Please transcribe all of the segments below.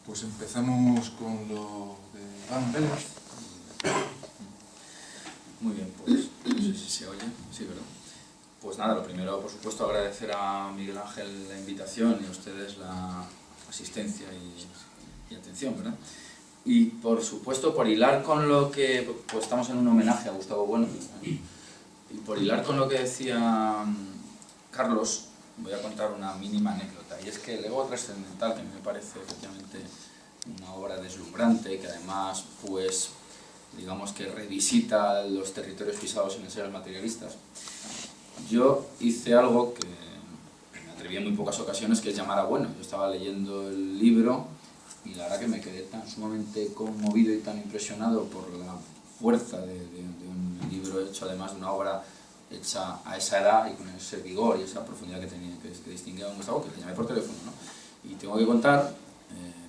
Pues empezamos con lo de Iván Vélez. Muy bien, pues no sé si se oye, sí, ¿verdad? Pues nada, lo primero, por supuesto, agradecer a Miguel Ángel la invitación y a ustedes la asistencia y atención, ¿verdad? Y por supuesto, por hilar con lo que, pues estamos en un homenaje a Gustavo Bueno, y por hilar con lo que decía Carlos, voy a contar una mínima anécdota, y es que el ego trascendental, que a mí me parece efectivamente una obra deslumbrante, que además, pues, digamos que revisita los territorios pisados en ensayos materialistas. Yo hice algo que me atreví en muy pocas ocasiones, que es llamar a Bueno. Yo estaba leyendo el libro y la verdad que me quedé tan sumamente conmovido y tan impresionado por la fuerza de un libro hecho, además de una obra hecha a esa edad y con ese vigor y esa profundidad que tenía, que distinguía a don Gustavo, que le llamé por teléfono, ¿no? Y tengo que contar,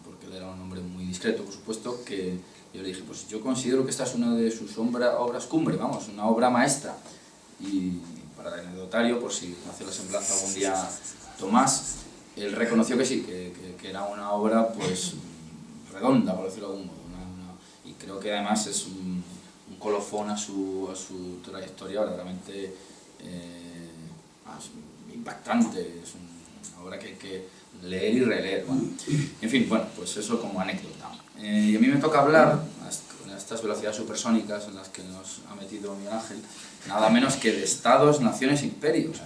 porque él era un hombre muy discreto, por supuesto, que yo le dije, pues yo considero que esta es una de sus obras cumbre, vamos, una obra maestra. Y para el anecdotario, por si hace la semblanza algún día Tomás, él reconoció que sí, que era una obra pues redonda, por decirlo de algún modo. Y creo que además es un colofón a su trayectoria verdaderamente impactante. Es una obra que hay que leer y releer. Bueno, en fin, bueno, pues eso como anécdota. Y a mí me toca hablar, con estas velocidades supersónicas en las que nos ha metido Miguel Ángel, nada menos que de estados, naciones, imperios.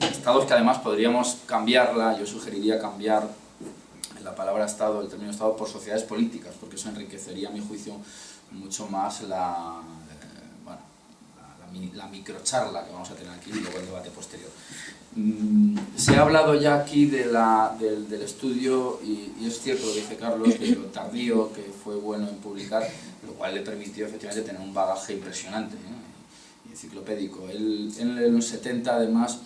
Estados que además podríamos cambiarla, yo sugeriría cambiar la palabra Estado, el término Estado, por sociedades políticas, porque eso enriquecería, a mi juicio, mucho más la microcharla que vamos a tener aquí y luego el debate posterior. Se ha hablado ya aquí del estudio y es cierto lo que dice Carlos, de lo tardío que fue Bueno en publicar, lo cual le permitió efectivamente tener un bagaje impresionante, y enciclopédico. Él en los 70 además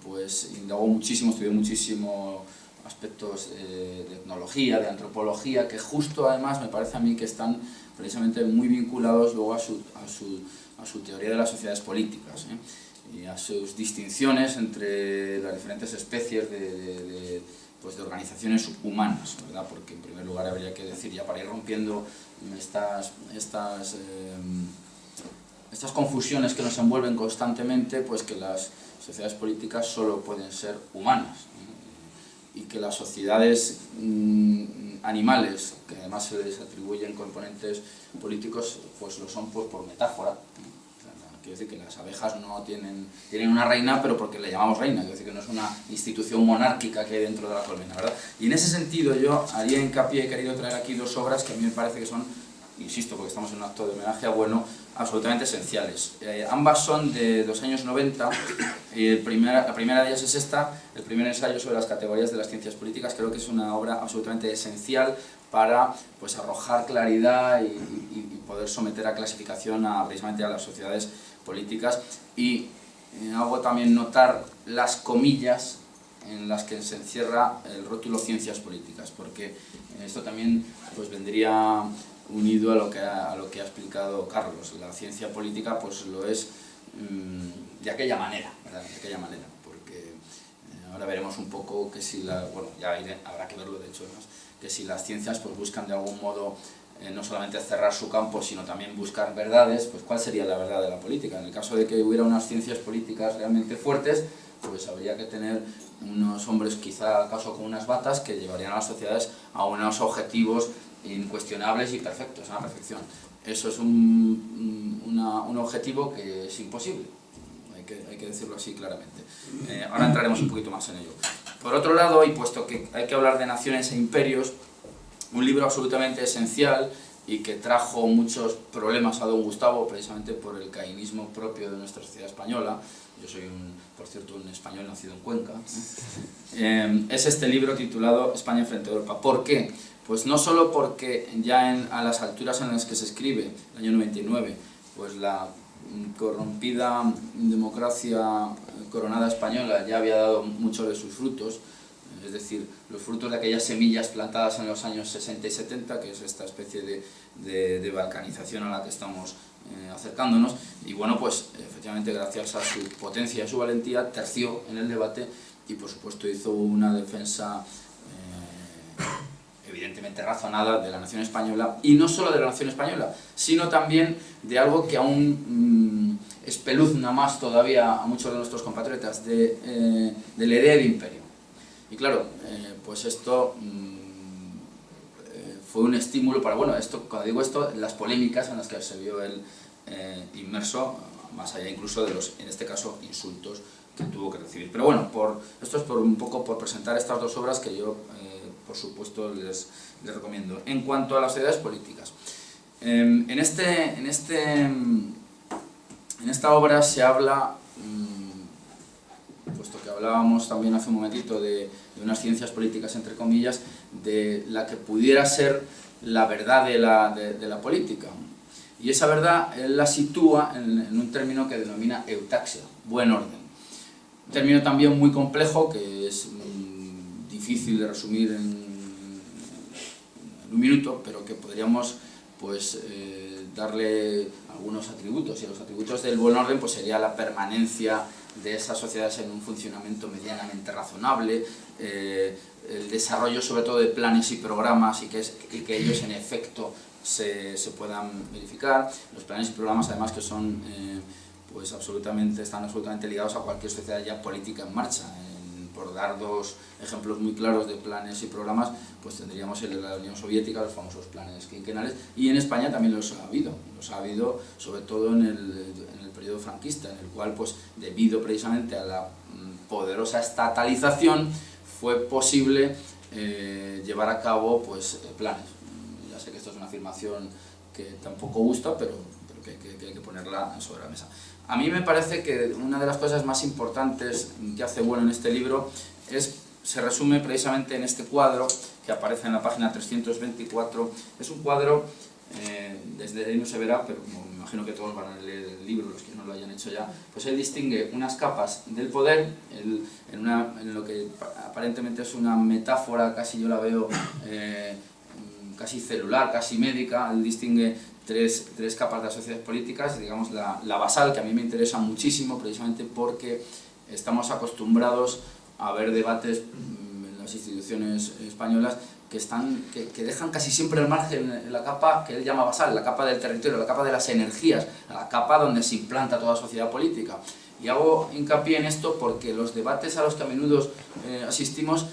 pues indagó muchísimo, estudió muchísimo aspectos de etnología, de antropología, que justo además me parece a mí que están precisamente muy vinculados luego a su teoría de las sociedades políticas, y a sus distinciones entre las diferentes especies de organizaciones humanas, ¿verdad? Porque en primer lugar habría que decir, ya para ir rompiendo estas confusiones que nos envuelven constantemente, pues que las sociedades políticas solo pueden ser humanas, y que las sociedades animales, que además se les atribuyen componentes políticos, pues lo son pues, por metáfora. Quiero decir que las abejas no tienen una reina, pero porque le llamamos reina, quiero decir que no es una institución monárquica que hay dentro de la colmena, ¿verdad? Y en ese sentido yo haría hincapié, he querido traer aquí dos obras que a mí me parece que son, insisto, porque estamos en un acto de homenaje a Bueno, absolutamente esenciales. Ambas son de los años 90, la primera de ellas es esta, el primer ensayo sobre las categorías de las ciencias políticas. Creo que es una obra absolutamente esencial para pues, arrojar claridad y poder someter a clasificación precisamente a las sociedades políticas, y hago también notar las comillas en las que se encierra el rótulo ciencias políticas, porque esto también pues, vendría unido a lo que ha explicado Carlos. La ciencia política pues lo es de aquella manera, ¿verdad? De aquella manera, porque ahora veremos un poco que si habrá que verlo de hecho, ¿no? Que si las ciencias pues buscan de algún modo no solamente cerrar su campo, sino también buscar verdades, pues ¿cuál sería la verdad de la política? En el caso de que hubiera unas ciencias políticas realmente fuertes, pues habría que tener unos hombres quizá acaso con unas batas que llevarían a las sociedades a unos objetivos incuestionables y perfectos, a la perfección. Eso es un objetivo que es imposible, hay que decirlo así claramente. Ahora entraremos un poquito más en ello. Por otro lado, y puesto que hay que hablar de naciones e imperios, un libro absolutamente esencial y que trajo muchos problemas a don Gustavo precisamente por el cainismo propio de nuestra sociedad española. Yo soy, por cierto, un español nacido en Cuenca. Es este libro titulado España frente a Europa. ¿Por qué? Pues no solo porque ya a las alturas en las que se escribe, el año 99, pues la corrompida democracia coronada española ya había dado muchos de sus frutos, es decir, los frutos de aquellas semillas plantadas en los años 60 y 70, que es esta especie de balcanización a la que estamos acercándonos, y bueno, pues efectivamente gracias a su potencia y a su valentía terció en el debate y por supuesto hizo una defensa evidentemente razonada, de la nación española, y no solo de la nación española, sino también de algo que aún espeluzna más todavía a muchos de nuestros compatriotas, de la idea de imperio. Y claro, pues esto fue un estímulo para, bueno, esto, cuando digo esto, las polémicas en las que se vio él inmerso, más allá incluso de los, en este caso, insultos que tuvo que recibir. Pero bueno, esto es un poco por presentar estas dos obras que yo, por supuesto, les recomiendo. En cuanto a las sociedades políticas, en esta obra se habla, puesto que hablábamos también hace un momentito de unas ciencias políticas, entre comillas, de la que pudiera ser la verdad de la política. Y esa verdad él la sitúa en un término que denomina eutaxia, buen orden. Un término también muy complejo, que es difícil de resumir en un minuto, pero que podríamos pues, darle algunos atributos. Y los atributos del buen orden pues, sería la permanencia de esas sociedades en un funcionamiento medianamente razonable, el desarrollo sobre todo de planes y programas y que ellos en efecto se puedan verificar. Los planes y programas además que son pues están absolutamente ligados a cualquier sociedad ya política en marcha. Por dar dos ejemplos muy claros de planes y programas, pues tendríamos el de la Unión Soviética, los famosos planes quinquenales, y en España también los ha habido sobre todo en el periodo franquista, en el cual, pues debido precisamente a la poderosa estatalización, fue posible llevar a cabo pues, planes. Ya sé que esto es una afirmación que tampoco gusta, pero que hay que ponerla sobre la mesa. A mí me parece que una de las cosas más importantes que hace bueno en este libro se resume precisamente en este cuadro que aparece en la página 324. Es un cuadro, desde ahí no se verá, pero como me imagino que todos van a leer el libro, los que no lo hayan hecho ya, pues él distingue unas capas del poder, en lo que aparentemente es una metáfora, casi yo la veo casi celular, casi médica. Él distingue tres capas de las sociedades políticas, digamos la basal, que a mí me interesa muchísimo precisamente porque estamos acostumbrados a ver debates en las instituciones españolas que dejan casi siempre al margen la capa que él llama basal, la capa del territorio, la capa de las energías, la capa donde se implanta toda sociedad política. Y hago hincapié en esto porque los debates a los que a menudo asistimos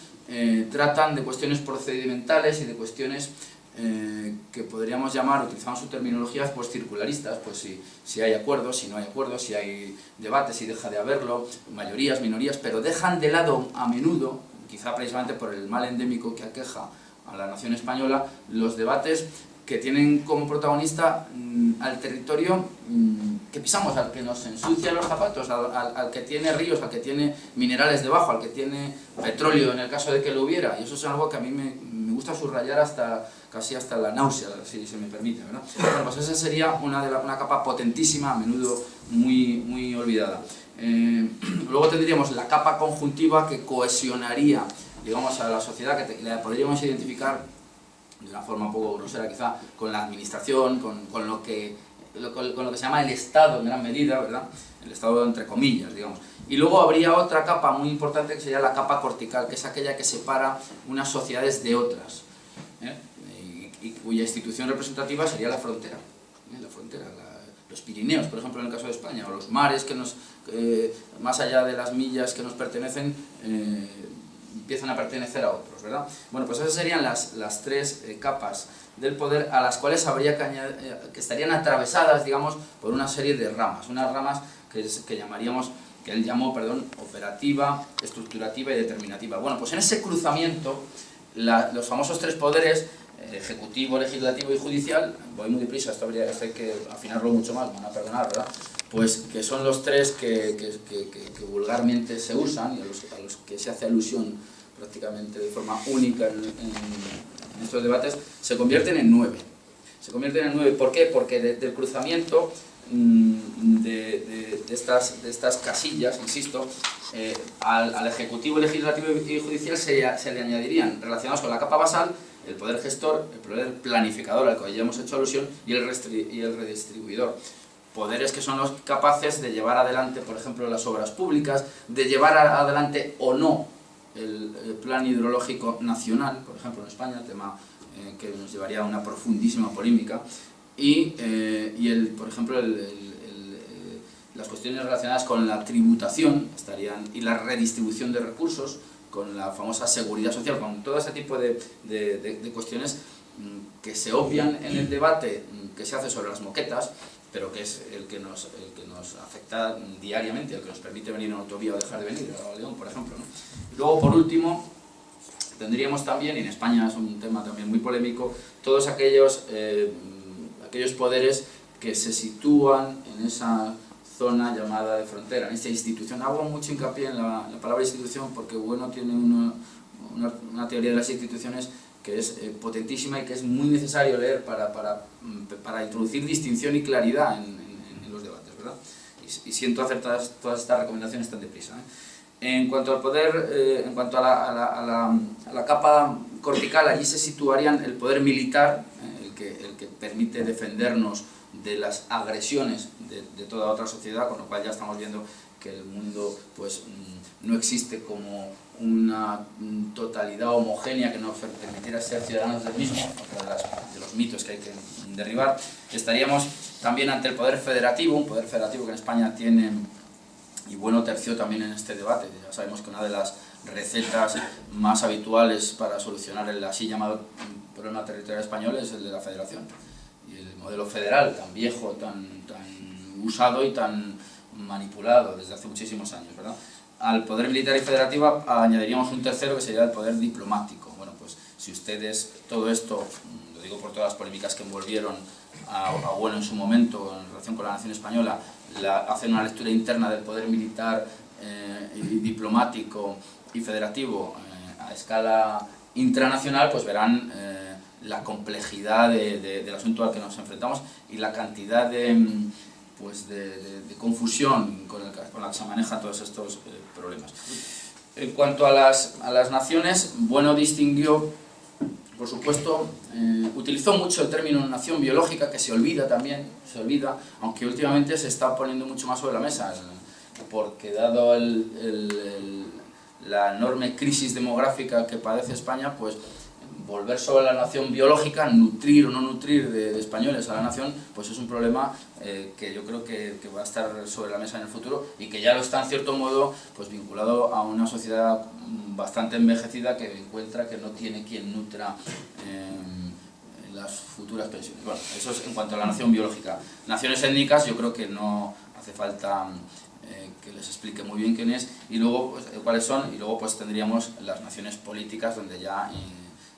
tratan de cuestiones procedimentales y de cuestiones que podríamos llamar, utilizamos su terminología, pues circularistas, pues si hay acuerdos, si no hay acuerdos, si hay debates, si deja de haberlo, mayorías, minorías, pero dejan de lado a menudo, quizá precisamente por el mal endémico que aqueja a la nación española, los debates que tienen como protagonista al territorio que pisamos, al que nos ensucia los zapatos, al que tiene ríos, al que tiene minerales debajo, al que tiene petróleo en el caso de que lo hubiera. Y eso es algo que a mí me gusta subrayar casi hasta la náusea, si se me permite, ¿verdad? Bueno, pues esa sería una capa potentísima, a menudo muy olvidada. Luego tendríamos la capa conjuntiva que cohesionaría, digamos, a la sociedad, que la podríamos identificar de una forma un poco grosera quizá, con la administración, con lo que se llama el Estado en gran medida, ¿verdad? El Estado entre comillas, digamos. Y luego habría otra capa muy importante que sería la capa cortical, que es aquella que separa unas sociedades de otras, y cuya institución representativa sería la frontera. Los Pirineos, por ejemplo, en el caso de España, o los mares que más allá de las millas que nos pertenecen, empiezan a pertenecer a otros, ¿verdad? Bueno, pues esas serían las tres capas del poder a las cuales habría que estarían atravesadas, digamos, por una serie de ramas, unas ramas que él llamó, operativa, estructurativa y determinativa. Bueno, pues en ese cruzamiento, los famosos tres poderes, ejecutivo, legislativo y judicial, voy muy deprisa, esto hay que afinarlo mucho más, me van a perdonar, ¿verdad? Pues que son los tres que vulgarmente se usan y a los que se hace alusión prácticamente de forma única en estos debates, se convierten en 9. Se convierten en 9, ¿por qué? Porque desde el cruzamiento de estas casillas, insisto, al Ejecutivo, Legislativo y Judicial se le añadirían, relacionados con la capa basal, el poder gestor, el poder planificador, al que ya hemos hecho alusión, y el redistribuidor. Poderes que son los capaces de llevar adelante, por ejemplo, las obras públicas, de llevar adelante o no el plan hidrológico nacional, por ejemplo en España, tema que nos llevaría a una profundísima polémica, y por ejemplo las cuestiones relacionadas con la tributación y la redistribución de recursos, con la famosa seguridad social, con todo ese tipo de cuestiones que se obvian en el debate que se hace sobre las moquetas, pero que es el que nos afecta diariamente, el que nos permite venir en autovía o dejar de venir, a León, por ejemplo, ¿no? Luego, por último, tendríamos también, y en España es un tema también muy polémico, todos aquellos poderes que se sitúan en esa zona llamada de frontera, en esta institución. Hago mucho hincapié en la palabra institución porque Bueno tiene una teoría de las instituciones que es potentísima y que es muy necesario leer para introducir distinción y claridad en los debates, ¿verdad? Y siento hacer todas estas recomendaciones tan deprisa, ¿eh? En cuanto al poder, en cuanto a la capa cortical, allí se situarían el poder militar, el que permite defendernos de las agresiones de toda otra sociedad, con lo cual ya estamos viendo que el mundo pues no existe como una totalidad homogénea que nos permitiera ser ciudadanos del mismo, otro de los mitos que hay que derribar. Estaríamos también ante el poder federativo, un poder federativo que en España tiene, y Bueno terció también en este debate. Ya sabemos que una de las recetas más habituales para solucionar el así llamado problema territorial español es el de la federación. Y el modelo federal, tan viejo, tan usado y tan manipulado desde hace muchísimos años, ¿verdad? Al poder militar y federativo añadiríamos un tercero que sería el poder diplomático. Bueno, pues si ustedes todo esto, lo digo por todas las polémicas que envolvieron a Bueno en su momento en relación con la nación española, hacen una lectura interna del poder militar y diplomático y federativo a escala intranacional, pues verán la complejidad del asunto al que nos enfrentamos y la cantidad de confusión con la que se manejan todos estos problemas. En cuanto a las naciones, Bueno distinguió, por supuesto, utilizó mucho el término nación biológica, que se olvida, aunque últimamente se está poniendo mucho más sobre la mesa, porque dado la enorme crisis demográfica que padece España, pues volver sobre la nación biológica, nutrir o no nutrir de españoles a la nación, pues es un problema que yo creo que va a estar sobre la mesa en el futuro y que ya lo está en cierto modo pues vinculado a una sociedad bastante envejecida que encuentra que no tiene quien nutra las futuras pensiones. Bueno, eso es en cuanto a la nación biológica. Naciones étnicas yo creo que no hace falta que les explique muy bien quién es y luego pues, cuáles son, y luego pues tendríamos las naciones políticas donde ya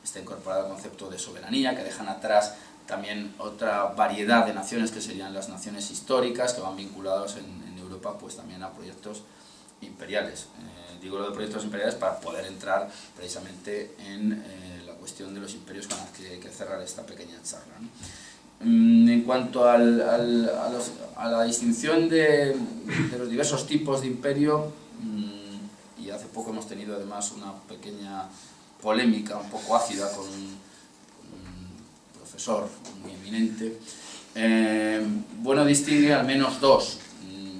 está incorporado el concepto de soberanía, que dejan atrás también otra variedad de naciones que serían las naciones históricas, que van vinculados en Europa pues también a proyectos imperiales. Digo lo de proyectos imperiales para poder entrar precisamente en la cuestión de los imperios con la que hay que cerrar esta pequeña charla, ¿no? En cuanto a la distinción de los diversos tipos de imperio, y hace poco hemos tenido además una pequeña polémica un poco ácida con un profesor muy eminente, Bueno distingue al menos dos.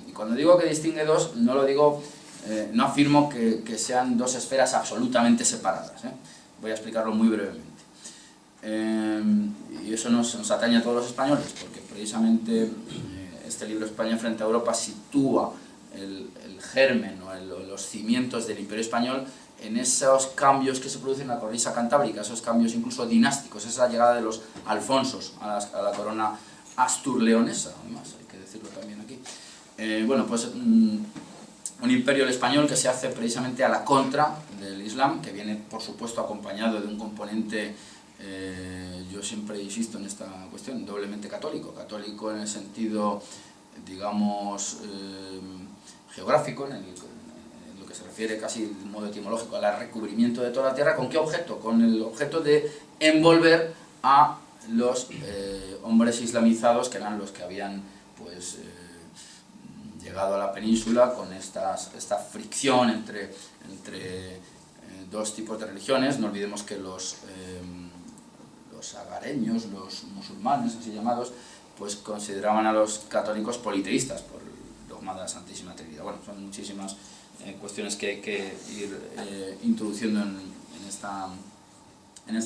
Y cuando digo que distingue dos, no lo digo, no afirmo que sean dos esferas absolutamente separadas, ¿eh? Voy a explicarlo muy brevemente. Y eso nos atañe a todos los españoles, porque precisamente este libro España frente a Europa sitúa el germen o los cimientos del Imperio Español en esos cambios que se producen en la cornisa cantábrica, esos cambios incluso dinásticos, esa llegada de los Alfonsos a la corona astur-leonesa, además, hay que decirlo también aquí. Bueno, pues un imperio el español que se hace precisamente a la contra del Islam, que viene por supuesto acompañado de un componente, yo siempre insisto en esta cuestión, doblemente católico en el sentido, digamos, geográfico, en lo que se refiere casi de modo etimológico al recubrimiento de toda la tierra. ¿Con qué objeto? Con el objeto de envolver a los hombres islamizados, que eran los que habían pues llegado a la península con esta fricción entre dos tipos de religiones. No olvidemos que los agareños, los musulmanes así llamados, pues consideraban a los católicos politeístas por el dogma de la Santísima Trinidad. Bueno, son muchísimas cuestiones que hay que ir introduciendo en esta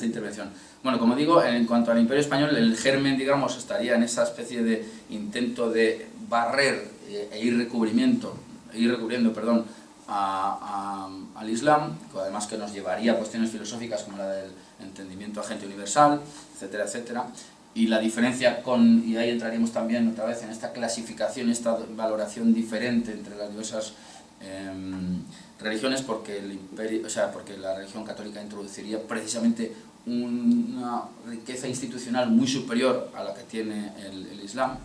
intervención. Bueno, como digo, en cuanto al Imperio Español, el germen, digamos, estaría en esa especie de intento de barrer e ir recubriendo, al Islam, además que nos llevaría a cuestiones filosóficas como la del entendimiento agente universal, etcétera, etcétera. Y la diferencia y ahí entraríamos también otra vez en esta clasificación, esta valoración diferente entre las diversas religiones, porque porque la religión católica introduciría precisamente una riqueza institucional muy superior a la que tiene el Islam,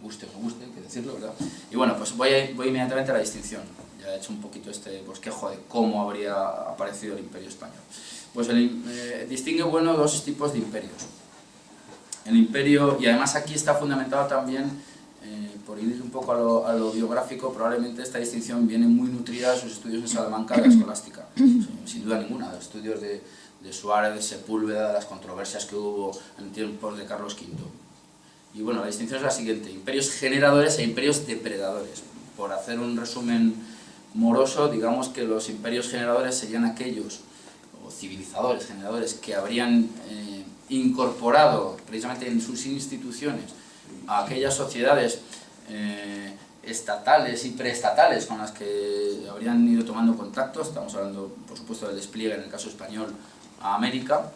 guste o no guste, hay que decirlo, ¿verdad? Y bueno, pues voy inmediatamente a la distinción. Ya he hecho un poquito este bosquejo de cómo habría aparecido el Imperio Español. Pues distingue, bueno, dos tipos de imperios. El imperio, y además aquí está fundamentado también, por ir un poco a lo biográfico, probablemente esta distinción viene muy nutrida de sus estudios en Salamanca de la escolástica, sin duda ninguna, de estudios de Suárez, de Sepúlveda, de las controversias que hubo en tiempos de Carlos V. Y bueno, la distinción es la siguiente: imperios generadores e imperios depredadores. Por hacer un resumen moroso, digamos que los imperios generadores serían aquellos, o civilizadores, generadores, que habrían incorporado precisamente en sus instituciones a aquellas sociedades estatales y preestatales con las que habrían ido tomando contacto. Estamos hablando, por supuesto, del despliegue, en el caso español, a América,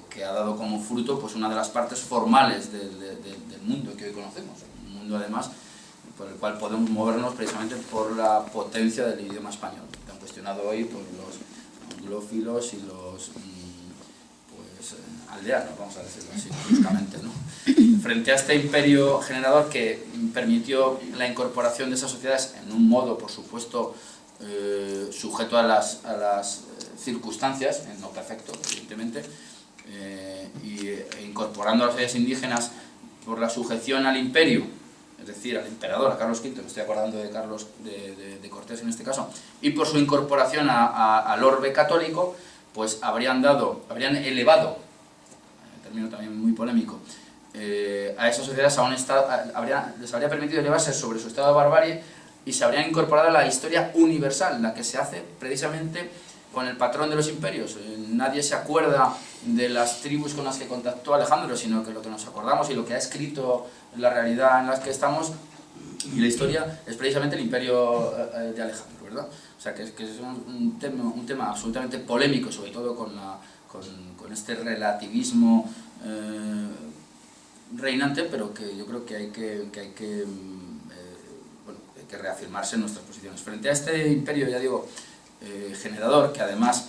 que ha dado como fruto pues una de las partes formales del mundo que hoy conocemos, un mundo además por el cual podemos movernos precisamente por la potencia del idioma español, tan cuestionado hoy por los anglófilos y los aldeanos, vamos a decirlo así, bruscamente, ¿no? Frente a este imperio generador que permitió la incorporación de esas sociedades en un modo, por supuesto, sujeto a las circunstancias, no perfecto, evidentemente, e incorporando a las sociedades indígenas por la sujeción al imperio, es decir, al emperador, a Carlos V, me estoy acordando de Carlos de Cortés en este caso, y por su incorporación al orbe católico, pues habrían elevado, término también muy polémico, a esas sociedades a un estado, les habría permitido elevarse sobre su estado de barbarie y se habrían incorporado a la historia universal, la que se hace precisamente con el patrón de los imperios. Nadie se acuerda de las tribus con las que contactó Alejandro, sino que lo que nos acordamos y lo que ha escrito la realidad en la que estamos y la historia es precisamente el imperio de Alejandro, ¿verdad? O sea, que es un tema absolutamente polémico, sobre todo con este relativismo reinante, pero que yo creo que hay que reafirmarse en nuestras posiciones. Frente a este imperio, ya digo, generador, que además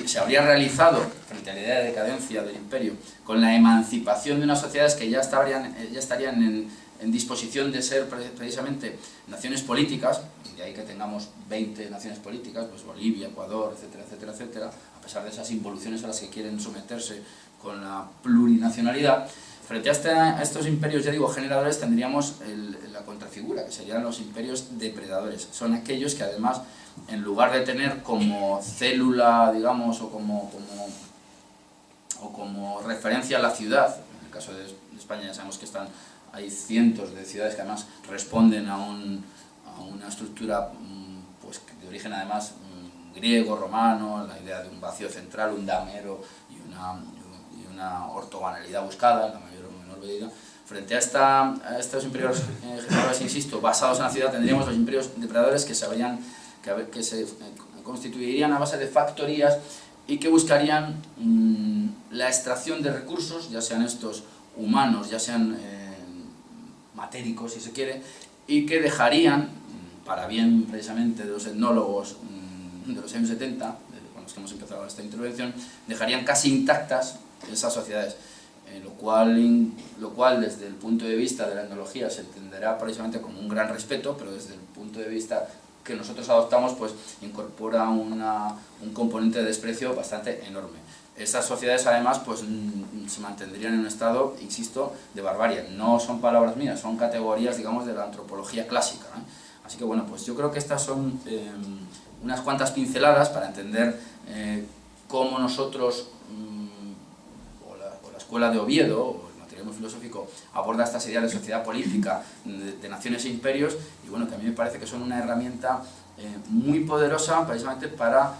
se habría realizado, frente a la idea de decadencia del imperio, con la emancipación de unas sociedades que ya estarían en disposición de ser precisamente naciones políticas, y de ahí que tengamos 20 naciones políticas, pues Bolivia, Ecuador, etcétera, etcétera, etcétera, a pesar de esas involuciones a las que quieren someterse con la plurinacionalidad. Frente a estos imperios, ya digo, generadores, tendríamos la contrafigura, que serían los imperios depredadores. Son aquellos que además, en lugar de tener como célula, digamos, o como referencia a la ciudad, en el caso de España ya sabemos que hay cientos de ciudades que además responden a una estructura pues, de origen además griego, romano, la idea de un vacío central, un damero y una ortogonalidad buscada, en la mayor o menor medida. Frente a estos imperios generadores, insisto, basados en la ciudad, tendríamos los imperios depredadores que se constituirían a base de factorías y que buscarían la extracción de recursos, ya sean estos humanos, ya sean matéricos, si se quiere, y que dejarían, para bien precisamente de los etnólogos de los años 70, con los que hemos empezado esta intervención, dejarían casi intactas esas sociedades, lo cual desde el punto de vista de la etnología se entenderá precisamente como un gran respeto, pero desde el punto de vista que nosotros adoptamos, pues incorpora un componente de desprecio bastante enorme. Esas sociedades además pues se mantendrían en un estado, insisto, de barbarie. No son palabras mías, son categorías, digamos, de la antropología clásica, ¿eh? Así que bueno, pues yo creo que estas son unas cuantas pinceladas para entender cómo nosotros, o la escuela de Oviedo, o el materialismo filosófico aborda estas ideas de sociedad política, de naciones e imperios, y bueno, que a mí me parece que son una herramienta muy poderosa precisamente para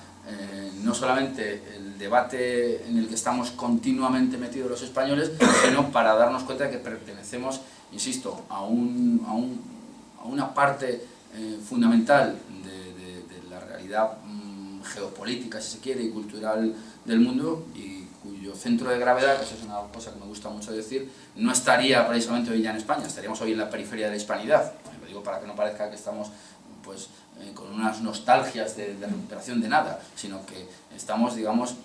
no solamente el debate en el que estamos continuamente metidos los españoles, sino para darnos cuenta de que pertenecemos, insisto, a una parte fundamental de la realidad geopolítica, si se quiere, y cultural del mundo, y cuyo centro de gravedad, que eso es una cosa que me gusta mucho decir, no estaría precisamente hoy ya en España, estaríamos hoy en la periferia de la hispanidad. Lo digo para que no parezca que estamos pues, con unas nostalgias de recuperación de nada, sino que estamos, digamos,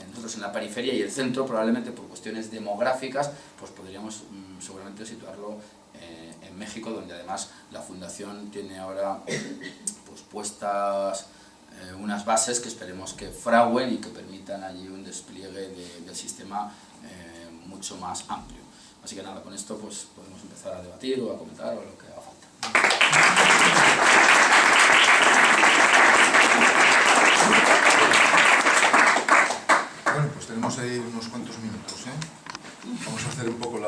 nosotros en la periferia, y el centro probablemente por cuestiones demográficas, pues podríamos seguramente situarlo en México, donde además la Fundación tiene ahora pues, puestas unas bases que esperemos que fraguen y que permitan allí un despliegue del sistema mucho más amplio. Así que nada, con esto pues podemos empezar a debatir o a comentar o lo que haga falta. Bueno, pues tenemos ahí unos cuantos minutos, ¿eh? Vamos a hacer un poco la